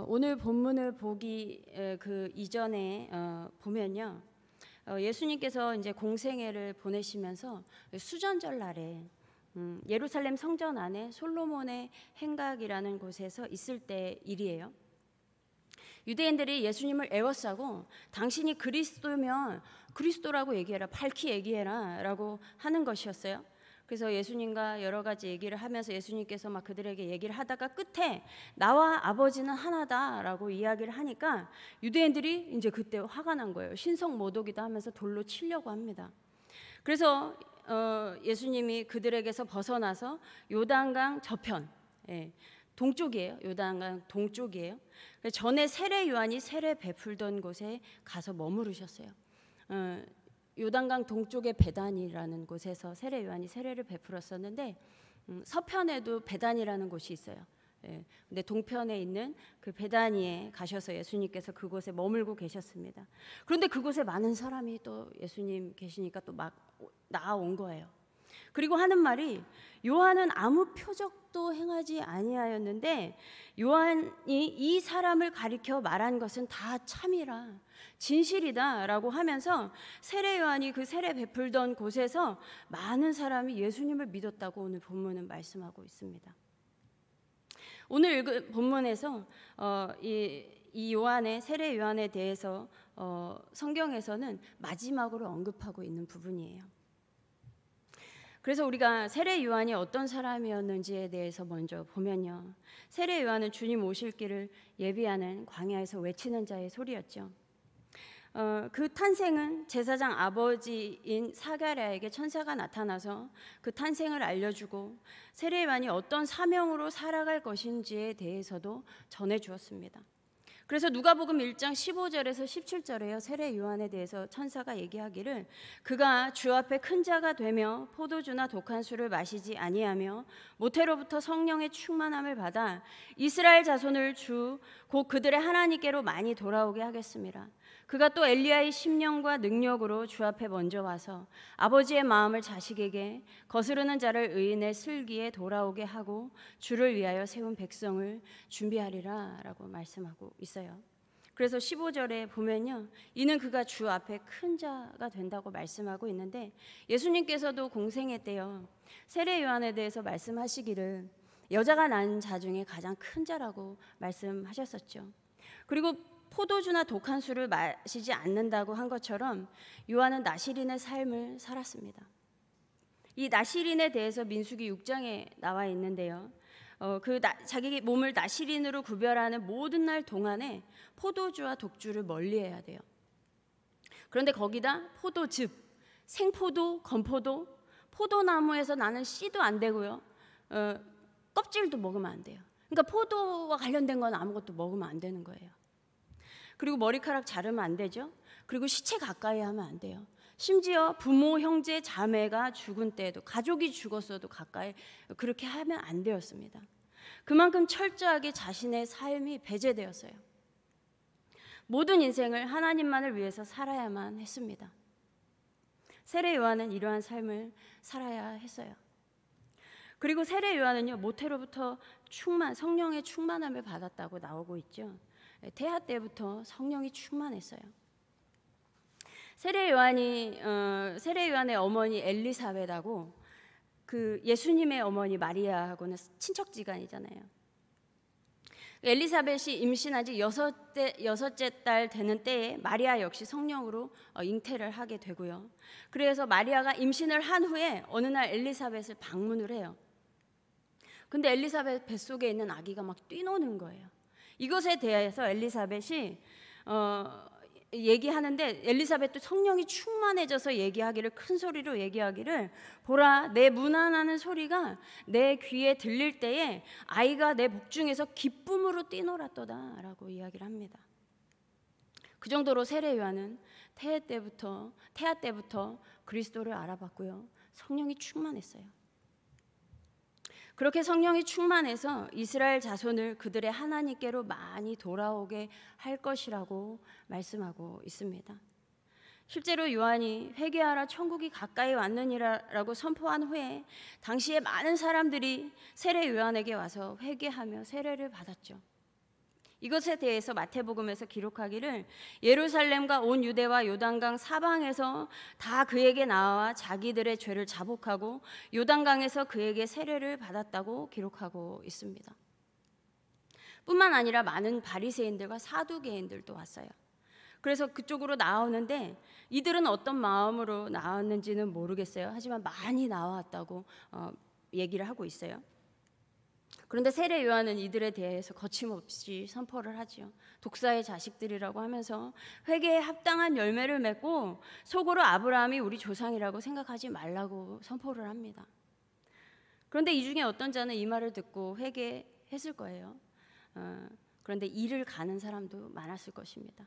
오늘 본문을 보기 그 이전에 보면요, 예수님께서 이제 공생애를 보내시면서 수전절 날에 예루살렘 성전 안에 솔로몬의 행각이라는 곳에서 있을 때 일이에요. 유대인들이 예수님을 애워싸고 당신이 그리스도면 그리스도라고 얘기해라, 밝히 얘기해라 라고 하는 것이었어요. 그래서 예수님과 여러 가지 얘기를 하면서 예수님께서 막 그들에게 얘기를 하다가 끝에 나와 아버지는 하나다라고 이야기를 하니까 유대인들이 이제 그때 화가 난 거예요. 신성모독이다 하면서 돌로 치려고 합니다. 그래서 예수님이 그들에게서 벗어나서 요단강 저편, 동쪽이에요. 요단강 동쪽이에요. 전에 세례 요한이 세례 베풀던 곳에 가서 머무르셨어요. 요단강 동쪽의 베단이라는 곳에서 세례 요한이 세례를 베풀었었는데 서편에도 베단이라는 곳이 있어요. 근데 동편에 있는 그 베다니에 가셔서 예수님께서 그곳에 머물고 계셨습니다. 그런데 그곳에 많은 사람이 또 예수님 계시니까 또 막 나아온 거예요. 그리고 하는 말이 요한은 아무 표적도 행하지 아니하였는데 요한이 이 사람을 가리켜 말한 것은 다 참이라 진실이다라고 하면서 세례 요한이 그 세례 베풀던 곳에서 많은 사람이 예수님을 믿었다고 오늘 본문은 말씀하고 있습니다. 오늘 읽은 본문에서 이 요한의 세례 요한에 대해서 성경에서는 마지막으로 언급하고 있는 부분이에요. 그래서 우리가 세례 요한이 어떤 사람이었는지에 대해서 먼저 보면요, 세례 요한은 주님 오실 길을 예비하는 광야에서 외치는 자의 소리였죠. 그 탄생은 제사장 아버지인 사가랴에게 천사가 나타나서 그 탄생을 알려주고 세례 요한이 어떤 사명으로 살아갈 것인지에 대해서도 전해주었습니다. 그래서 누가복음 1장 15절에서 17절에요, 세례 요한에 대해서 천사가 얘기하기를 그가 주 앞에 큰 자가 되며 포도주나 독한 술을 마시지 아니하며 모태로부터 성령의 충만함을 받아 이스라엘 자손을 주 곧 그들의 하나님께로 많이 돌아오게 하겠습니다. 그가 또 엘리야의 심령과 능력으로 주 앞에 먼저 와서 아버지의 마음을 자식에게 거스르는 자를 의인의 슬기에 돌아오게 하고 주를 위하여 세운 백성을 준비하리라 라고 말씀하고 있어요. 그래서 15절에 보면요, 이는 그가 주 앞에 큰 자가 된다고 말씀하고 있는데 예수님께서도 공생애 때요 세례 요한에 대해서 말씀하시기를 여자가 낳은 자 중에 가장 큰 자라고 말씀하셨었죠. 그리고 포도주나 독한 술을 마시지 않는다고 한 것처럼 요한은 나시린의 삶을 살았습니다. 이 나시린에 대해서 민수기 6장에 나와 있는데요, 자기 몸을 나시린으로 구별하는 모든 날 동안에 포도주와 독주를 멀리해야 돼요. 그런데 거기다 포도즙, 생포도, 건포도, 포도나무에서 나는 씨도 안 되고요, 껍질도 먹으면 안 돼요. 그러니까 포도와 관련된 건 아무것도 먹으면 안 되는 거예요. 그리고 머리카락 자르면 안 되죠. 그리고 시체 가까이 하면 안 돼요. 심지어 부모, 형제, 자매가 죽은 때에도, 가족이 죽었어도 가까이 그렇게 하면 안 되었습니다. 그만큼 철저하게 자신의 삶이 배제되었어요. 모든 인생을 하나님만을 위해서 살아야만 했습니다. 세례 요한은 이러한 삶을 살아야 했어요. 그리고 세례 요한은요, 모태로부터 성령의 충만함을 받았다고 나오고 있죠. 태아 때부터 성령이 충만했어요. 세례 요한의 어머니 엘리사벳하고 그 예수님의 어머니 마리아하고는 친척지간이잖아요. 엘리사벳이 임신한 지 여섯째 딸 되는 때에 마리아 역시 성령으로 잉태를 하게 되고요. 그래서 마리아가 임신을 한 후에 어느 날 엘리사벳을 방문을 해요. 근데 엘리사벳 뱃속에 있는 아기가 막 뛰노는 거예요. 이것에 대해서 엘리사벳이 얘기하는데, 엘리사벳도 성령이 충만해져서 얘기하기를, 큰 소리로 얘기하기를, 보라, 내 문안하는 소리가 내 귀에 들릴 때에 아이가 내 복중에서 기쁨으로 뛰놀았도다 라고 이야기를 합니다. 그 정도로 세례 요한은 태아 때부터 그리스도를 알아봤고요, 성령이 충만했어요. 그렇게 성령이 충만해서 이스라엘 자손을 그들의 하나님께로 많이 돌아오게 할 것이라고 말씀하고 있습니다. 실제로 요한이 회개하라 천국이 가까이 왔느니라라고 선포한 후에 당시에 많은 사람들이 세례 요한에게 와서 회개하며 세례를 받았죠. 이것에 대해서 마태복음에서 기록하기를 예루살렘과 온 유대와 요단강 사방에서 다 그에게 나와 자기들의 죄를 자복하고 요단강에서 그에게 세례를 받았다고 기록하고 있습니다. 뿐만 아니라 많은 바리새인들과 사두개인들도 왔어요. 그래서 그쪽으로 나오는데 이들은 어떤 마음으로 나왔는지는 모르겠어요. 하지만 많이 나왔다고 얘기를 하고 있어요. 그런데 세례 요한은 이들에 대해서 거침없이 선포를 하지요. 독사의 자식들이라고 하면서 회개에 합당한 열매를 맺고 속으로 아브라함이 우리 조상이라고 생각하지 말라고 선포를 합니다. 그런데 이 중에 어떤 자는 이 말을 듣고 회개했을 거예요. 그런데 이를 가는 사람도 많았을 것입니다.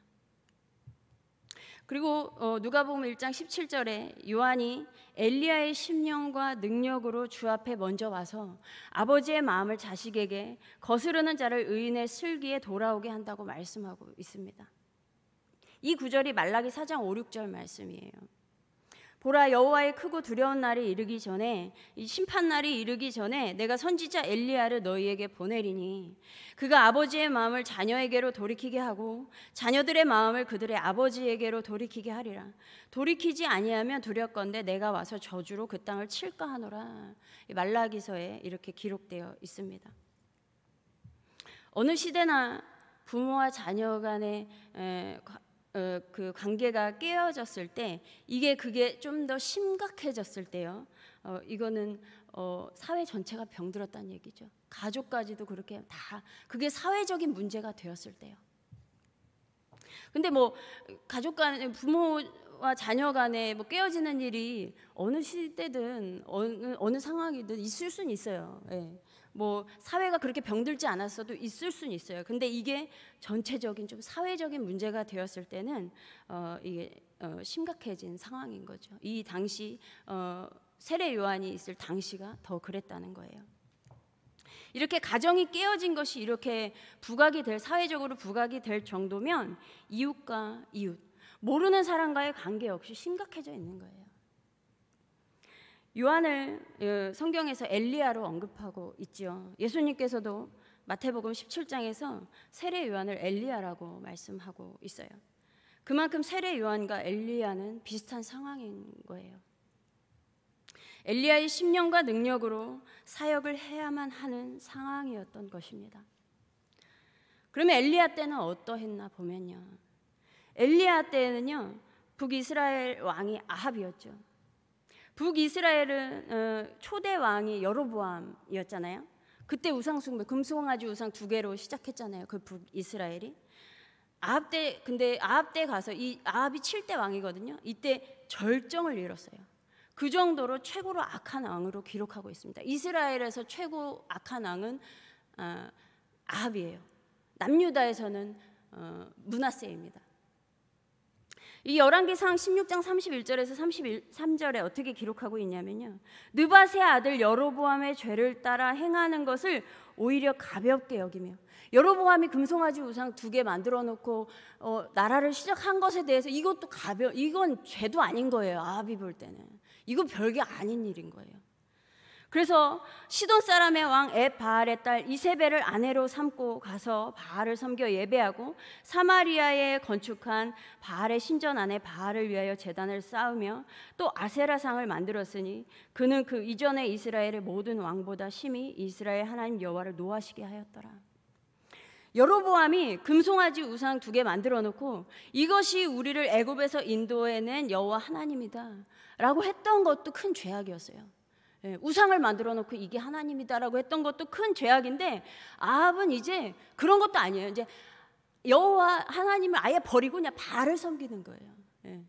그리고 누가복음 1장 17절에 요한이 엘리야의 심령과 능력으로 주 앞에 먼저 와서 아버지의 마음을 자식에게 거스르는 자를 의인의 슬기에 돌아오게 한다고 말씀하고 있습니다. 이 구절이 말라기 4장 5, 6절 말씀이에요. 보라, 여호와의 크고 두려운 날이 이르기 전에, 이 심판 날이 이르기 전에 내가 선지자 엘리야를 너희에게 보내리니 그가 아버지의 마음을 자녀에게로 돌이키게 하고 자녀들의 마음을 그들의 아버지에게로 돌이키게 하리라. 돌이키지 아니하면 두렵건대 내가 와서 저주로 그 땅을 칠까 하노라. 말라기서에 이렇게 기록되어 있습니다. 어느 시대나 부모와 자녀 간의 그 관계가 깨어졌을 때, 그게 좀 더 심각해졌을 때요. 이거는 사회 전체가 병들었다는 얘기죠. 가족까지도 그렇게 다 그게 사회적인 문제가 되었을 때요. 근데 뭐 가족 간에 부모와 자녀 간에 뭐 깨어지는 일이 어느 시대든 어느 상황이든 있을 수는 있어요. 예. 뭐 사회가 그렇게 병들지 않았어도 있을 수는 있어요. 근데 이게 전체적인 좀 사회적인 문제가 되었을 때는 이게 심각해진 상황인 거죠. 이 당시 세례 요한이 있을 당시가 더 그랬다는 거예요. 이렇게 가정이 깨어진 것이 이렇게 사회적으로 부각이 될 정도면 이웃과 이웃, 모르는 사람과의 관계 역시 심각해져 있는 거예요. 요한을 성경에서 엘리야로 언급하고 있지요. 예수님께서도 마태복음 17장에서 세례 요한을 엘리야라고 말씀하고 있어요. 그만큼 세례 요한과 엘리야는 비슷한 상황인 거예요. 엘리야의 심령과 능력으로 사역을 해야만 하는 상황이었던 것입니다. 그러면 엘리야 때는 어떠했나 보면요, 엘리야 때는요 북이스라엘 왕이 아합이었죠. 북이스라엘은 초대 왕이 여로보암이었잖아요. 그때 우상숭배, 금송아지 우상 2개로 시작했잖아요. 그 북이스라엘이. 근데 아합 때 가서 아합이 7대 왕이거든요. 이때 절정을 이뤘어요. 그 정도로 최고로 악한 왕으로 기록하고 있습니다. 이스라엘에서 최고 악한 왕은 아합이에요. 남유다에서는 므낫세입니다. 이 열왕기상 16장 31절에서 33절에 어떻게 기록하고 있냐면요, 느밧의 아들 여로보암의 죄를 따라 행하는 것을 오히려 가볍게 여기며, 여로보암이 금송아지 우상 2개 만들어 놓고 나라를 시작한 것에 대해서 이건 죄도 아닌 거예요. 아합이 볼 때는 이거 별게 아닌 일인 거예요. 그래서 시돈 사람의 왕 엣바알의 딸 이세벨을 아내로 삼고 가서 바알을 섬겨 예배하고 사마리아에 건축한 바알의 신전 안에 바알을 위하여 제단을 쌓으며 또 아세라상을 만들었으니 그는 그 이전에 이스라엘의 모든 왕보다 심히 이스라엘 하나님 여호와를 노하시게 하였더라. 여로보암이 금송아지 우상 2개 만들어 놓고 이것이 우리를 애굽에서 인도해낸 여호와 하나님이다 라고 했던 것도 큰 죄악이었어요. 우상을 만들어 놓고 이게 하나님이다라고 했던 것도 큰 죄악인데, 아합은 이제 그런 것도 아니에요. 이제 여호와 하나님을 아예 버리고 그냥 바알을 섬기는 거예요.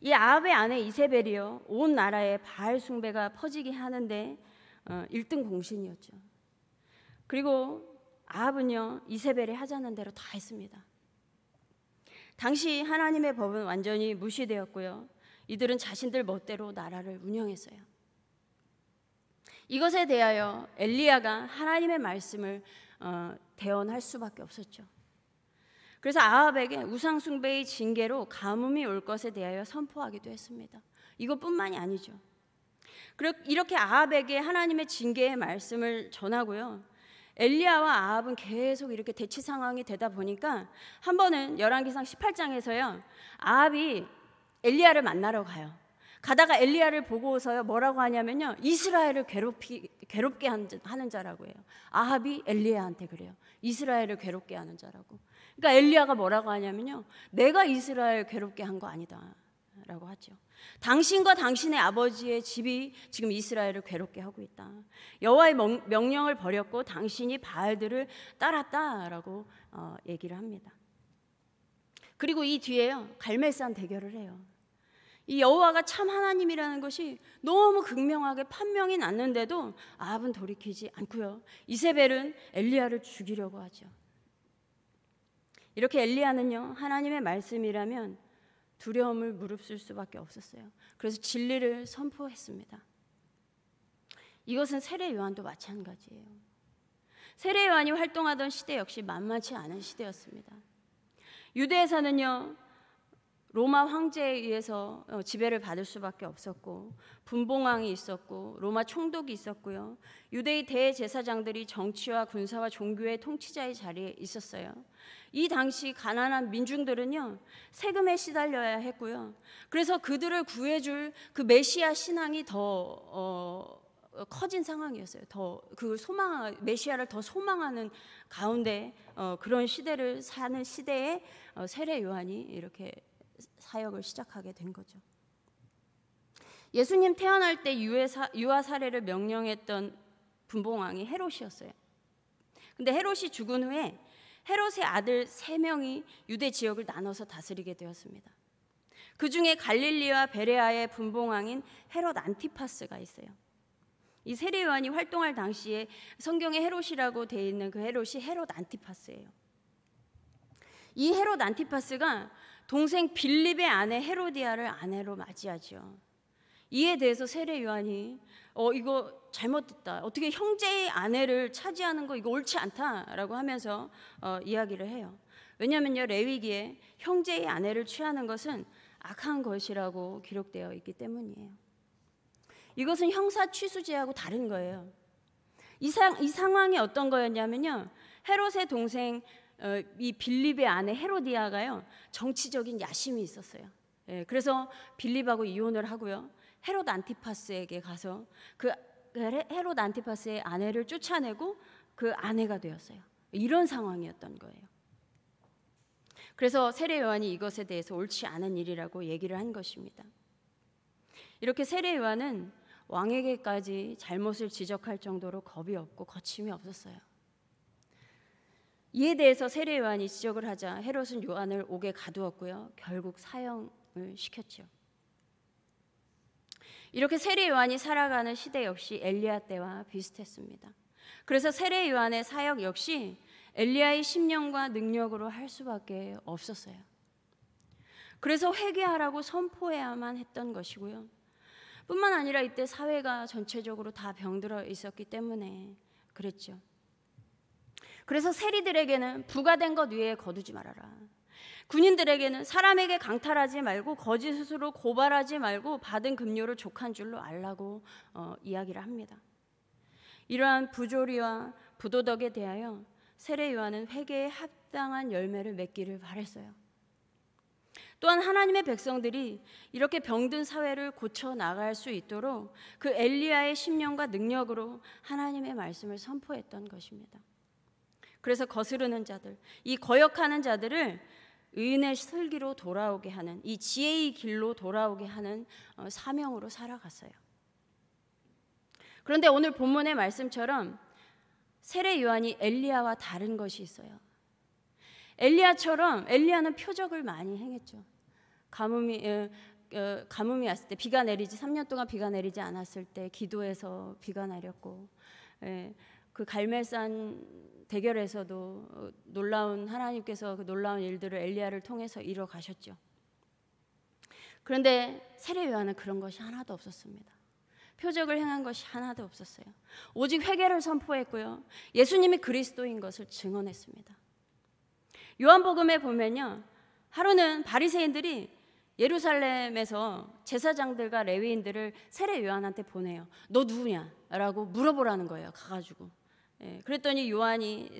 이 아합의 아내 이세벨이요, 온 나라에 바알 숭배가 퍼지게 하는데 1등 공신이었죠. 그리고 아합은요 이세벨이 하자는 대로 다 했습니다. 당시 하나님의 법은 완전히 무시되었고요, 이들은 자신들 멋대로 나라를 운영했어요. 이것에 대하여 엘리야가 하나님의 말씀을 대언할 수밖에 없었죠. 그래서 아합에게 우상 숭배의 징계로 가뭄이 올 것에 대하여 선포하기도 했습니다. 이것뿐만이 아니죠. 이렇게 아합에게 하나님의 징계의 말씀을 전하고요, 엘리야와 아합은 계속 이렇게 대치 상황이 되다 보니까 한 번은 열왕기상 18장에서요, 아합이 엘리야를 만나러 가요. 가다가 엘리야를 보고서요 뭐라고 하냐면요, 이스라엘을 괴롭게 하는 자라고 해요. 아합이 엘리야한테 그래요. 이스라엘을 괴롭게 하는 자라고. 그러니까 엘리야가 뭐라고 하냐면요, 내가 이스라엘 괴롭게 한 거 아니다 라고 하죠. 당신과 당신의 아버지의 집이 지금 이스라엘을 괴롭게 하고 있다. 여호와의 명령을 버렸고 당신이 바알들을 따랐다라고 얘기를 합니다. 그리고 이 뒤에요, 갈멜산 대결을 해요. 이 여호와가 참 하나님이라는 것이 너무 극명하게 판명이 났는데도 아합은 돌이키지 않고요, 이세벨은 엘리야를 죽이려고 하죠. 이렇게 엘리야는요, 하나님의 말씀이라면 두려움을 무릅쓸 수밖에 없었어요. 그래서 진리를 선포했습니다. 이것은 세례 요한도 마찬가지예요. 세례 요한이 활동하던 시대 역시 만만치 않은 시대였습니다. 유대에서는요, 로마 황제에 의해서 지배를 받을 수밖에 없었고, 분봉왕이 있었고, 로마 총독이 있었고요, 유대의 대제사장들이 정치와 군사와 종교의 통치자의 자리에 있었어요. 이 당시 가난한 민중들은요, 세금에 시달려야 했고요, 그래서 그들을 구해줄 그 메시아 신앙이 더 커진 상황이었어요. 더 그 메시아를 더 소망하는 가운데 그런 시대를 사는 시대에 세례 요한이 이렇게 사역을 시작하게 된 거죠. 예수님 태어날 때 유아 살해를 명령했던 분봉왕이 헤롯이었어요. 근데 헤롯이 죽은 후에 헤롯의 아들 3명이 유대 지역을 나눠서 다스리게 되었습니다. 그 중에 갈릴리와 베레아의 분봉왕인 헤롯 안티파스가 있어요. 이 세례 요한이 활동할 당시에 성경에 헤롯이라고 되어 있는 그 헤롯이 헤롯 안티파스예요. 이 헤롯 안티파스가 동생 빌립의 아내 헤로디아를 아내로 맞이하죠. 이에 대해서 세례 요한이 이거 잘못됐다, 어떻게 형제의 아내를 차지하는 거 이거 옳지 않다라고 하면서 이야기를 해요. 왜냐하면요, 레위기에 형제의 아내를 취하는 것은 악한 것이라고 기록되어 있기 때문이에요. 이것은 형사 취수죄하고 다른 거예요. 이 상황이 어떤 거였냐면요, 헤롯의 동생 이 빌립의 아내 헤로디아가요, 정치적인 야심이 있었어요. 그래서 빌립하고 이혼을 하고요, 헤롯 안티파스에게 가서 그 헤롯 안티파스의 아내를 쫓아내고 그 아내가 되었어요. 이런 상황이었던 거예요. 그래서 세례 요한이 이것에 대해서 옳지 않은 일이라고 얘기를 한 것입니다. 이렇게 세례 요한은 왕에게까지 잘못을 지적할 정도로 겁이 없고 거침이 없었어요. 이에 대해서 세례 요한이 지적을 하자 헤롯은 요한을 옥에 가두었고요, 결국 사형을 시켰죠. 이렇게 세례 요한이 살아가는 시대 역시 엘리야 때와 비슷했습니다. 그래서 세례 요한의 사역 역시 엘리야의 심령과 능력으로 할 수밖에 없었어요. 그래서 회개하라고 선포해야만 했던 것이고요, 뿐만 아니라 이때 사회가 전체적으로 다 병들어 있었기 때문에 그랬죠. 그래서 세리들에게는 부과된 것 위에 거두지 말아라, 군인들에게는 사람에게 강탈하지 말고 거짓으로 고발하지 말고 받은 급료를 족한 줄로 알라고 이야기를 합니다. 이러한 부조리와 부도덕에 대하여 세례 요한은 회개에 합당한 열매를 맺기를 바랬어요. 또한 하나님의 백성들이 이렇게 병든 사회를 고쳐 나갈 수 있도록 그 엘리야의 심령과 능력으로 하나님의 말씀을 선포했던 것입니다. 그래서 거스르는 자들, 이 거역하는 자들을 의인의 슬기로 돌아오게 하는, 이 지혜의 길로 돌아오게 하는 사명으로 살아갔어요. 그런데 오늘 본문의 말씀처럼 세례 요한이 엘리야와 다른 것이 있어요. 엘리야는 표적을 많이 행했죠. 가뭄이 왔을 때, 비가 내리지 3년 동안 비가 내리지 않았을 때 기도해서 비가 내렸고, 그 갈멜산 대결에서도 하나님께서 그 놀라운 일들을 엘리야를 통해서 이뤄 가셨죠. 그런데 세례 요한은 그런 것이 하나도 없었습니다. 표적을 행한 것이 하나도 없었어요. 오직 회개를 선포했고요, 예수님이 그리스도인 것을 증언했습니다. 요한복음에 보면요, 하루는 바리새인들이 예루살렘에서 제사장들과 레위인들을 세례 요한한테 보내요. 너 누구냐? 라고 물어보라는 거예요. 가가지고 그랬더니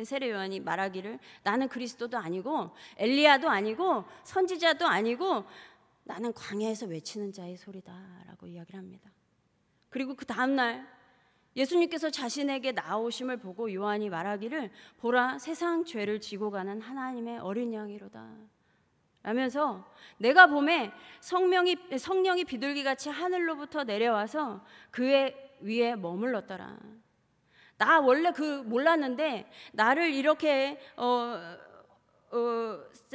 세례 요한이 말하기를 나는 그리스도도 아니고 엘리야도 아니고 선지자도 아니고 나는 광야에서 외치는 자의 소리다라고 이야기를 합니다. 그리고 그 다음날 예수님께서 자신에게 나오심을 보고 요한이 말하기를 보라 세상 죄를 지고 가는 하나님의 어린 양이로다 라면서 내가 봄에 성령이 비둘기같이 하늘로부터 내려와서 그의 위에 머물렀더라. 나 원래 몰랐는데 나를 이렇게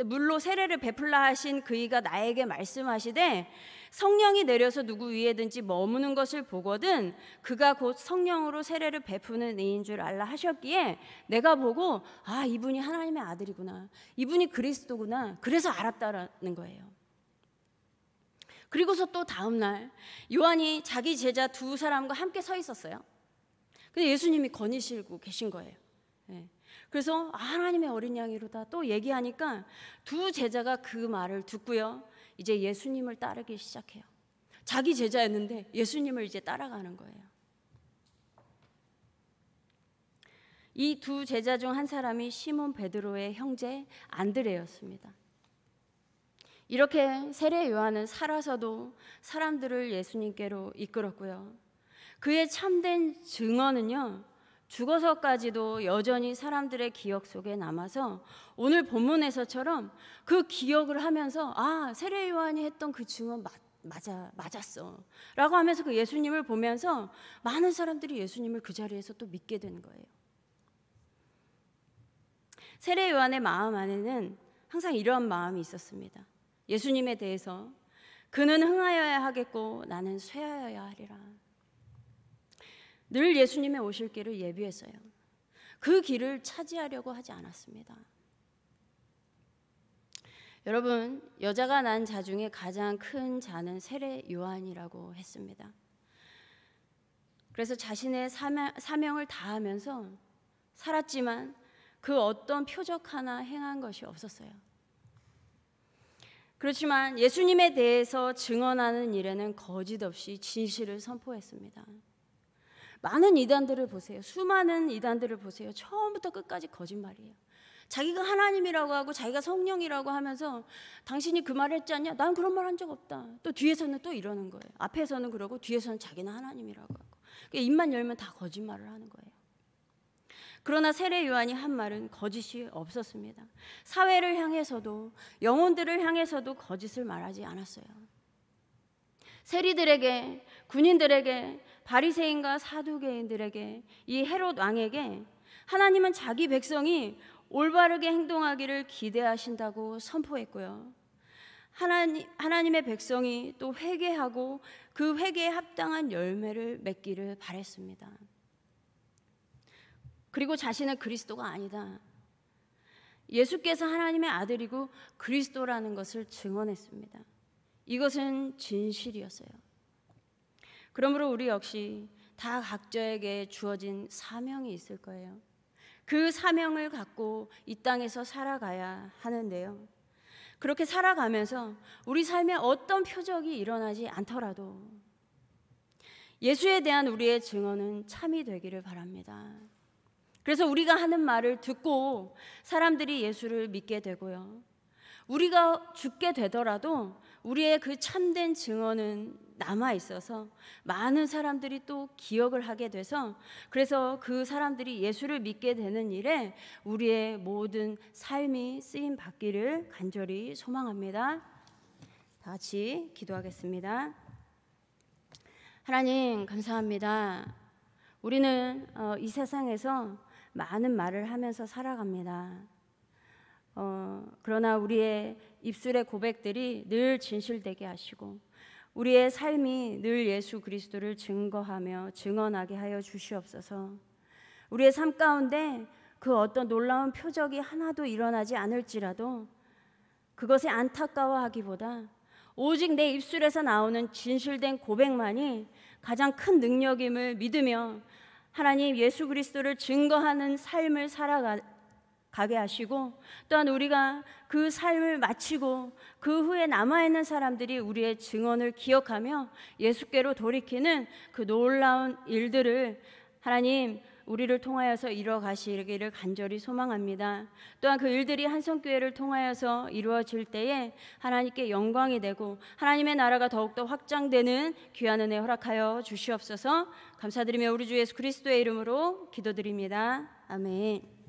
물로 세례를 베풀라 하신 그이가 나에게 말씀하시되 성령이 내려서 누구 위에든지 머무는 것을 보거든 그가 곧 성령으로 세례를 베푸는 이인 줄 알라 하셨기에 내가 보고 아 이분이 하나님의 아들이구나, 이분이 그리스도구나, 그래서 알았다라는 거예요. 그리고서 또 다음날 요한이 자기 제자 두 사람과 함께 서 있었어요. 근데 예수님이 거니시고 계신 거예요. 그래서 하나님의 어린 양이로다 또 얘기하니까 두 제자가 그 말을 듣고요 이제 예수님을 따르기 시작해요. 자기 제자였는데 예수님을 이제 따라가는 거예요. 이 두 제자 중 한 사람이 시몬 베드로의 형제 안드레였습니다. 이렇게 세례 요한은 살아서도 사람들을 예수님께로 이끌었고요. 그의 참된 증언은요 죽어서까지도 여전히 사람들의 기억 속에 남아서 오늘 본문에서처럼 그 기억을 하면서 아 세례 요한이 했던 그 증언 맞았어 라고 하면서 그 예수님을 보면서 많은 사람들이 예수님을 그 자리에서 또 믿게 되는 거예요. 세례 요한의 마음 안에는 항상 이러한 마음이 있었습니다. 예수님에 대해서 그는 흥하여야 하겠고 나는 쇠하여야 하리라. 늘 예수님의 오실 길을 예비했어요. 그 길을 차지하려고 하지 않았습니다. 여러분, 여자가 난 자 중에 가장 큰 자는 세례 요한이라고 했습니다. 그래서 자신의 사명을 다하면서 살았지만 그 어떤 표적 하나 행한 것이 없었어요. 그렇지만 예수님에 대해서 증언하는 일에는 거짓 없이 진실을 선포했습니다. 많은 이단들을 보세요. 수많은 이단들을 보세요. 처음부터 끝까지 거짓말이에요. 자기가 하나님이라고 하고 자기가 성령이라고 하면서 당신이 그 말 했지 않냐? 난 그런 말 한 적 없다. 또 뒤에서는 또 이러는 거예요. 앞에서는 그러고 뒤에서는 자기는 하나님이라고 하고. 입만 열면 다 거짓말을 하는 거예요. 그러나 세례 요한이 한 말은 거짓이 없었습니다. 사회를 향해서도 영혼들을 향해서도 거짓을 말하지 않았어요. 세리들에게, 군인들에게, 바리새인과 사두개인들에게, 이 헤롯 왕에게 하나님은 자기 백성이 올바르게 행동하기를 기대하신다고 선포했고요. 하나님의 백성이 또 회개하고 그 회개에 합당한 열매를 맺기를 바랬습니다. 그리고 자신은 그리스도가 아니다. 예수께서 하나님의 아들이고 그리스도라는 것을 증언했습니다. 이것은 진실이었어요. 그러므로 우리 역시 다 각자에게 주어진 사명이 있을 거예요. 그 사명을 갖고 이 땅에서 살아가야 하는데요. 그렇게 살아가면서 우리 삶에 어떤 표적이 일어나지 않더라도 예수에 대한 우리의 증언은 참이 되기를 바랍니다. 그래서 우리가 하는 말을 듣고 사람들이 예수를 믿게 되고요. 우리가 죽게 되더라도 우리의 그 참된 증언은 남아 있어서 많은 사람들이 또 기억을 하게 돼서 그래서 그 사람들이 예수를 믿게 되는 일에 우리의 모든 삶이 쓰임 받기를 간절히 소망합니다. 다 같이 기도하겠습니다. 하나님 감사합니다. 우리는 이 세상에서 많은 말을 하면서 살아갑니다. 그러나 우리의 입술의 고백들이 늘 진실되게 하시고 우리의 삶이 늘 예수 그리스도를 증거하며 증언하게 하여 주시옵소서. 우리의 삶 가운데 그 어떤 놀라운 표적이 하나도 일어나지 않을지라도 그것에 안타까워하기보다 오직 내 입술에서 나오는 진실된 고백만이 가장 큰 능력임을 믿으며 하나님 예수 그리스도를 증거하는 삶을 살아가게 하시고 또한 우리가 그 삶을 마치고 그 후에 남아있는 사람들이 우리의 증언을 기억하며 예수께로 돌이키는 그 놀라운 일들을 하나님 우리를 통하여서 이루어 가시기를 간절히 소망합니다. 또한 그 일들이 한성교회를 통하여서 이루어질 때에 하나님께 영광이 되고 하나님의 나라가 더욱더 확장되는 귀한 은혜 허락하여 주시옵소서. 감사드리며 우리 주 예수 그리스도의 이름으로 기도드립니다. 아멘.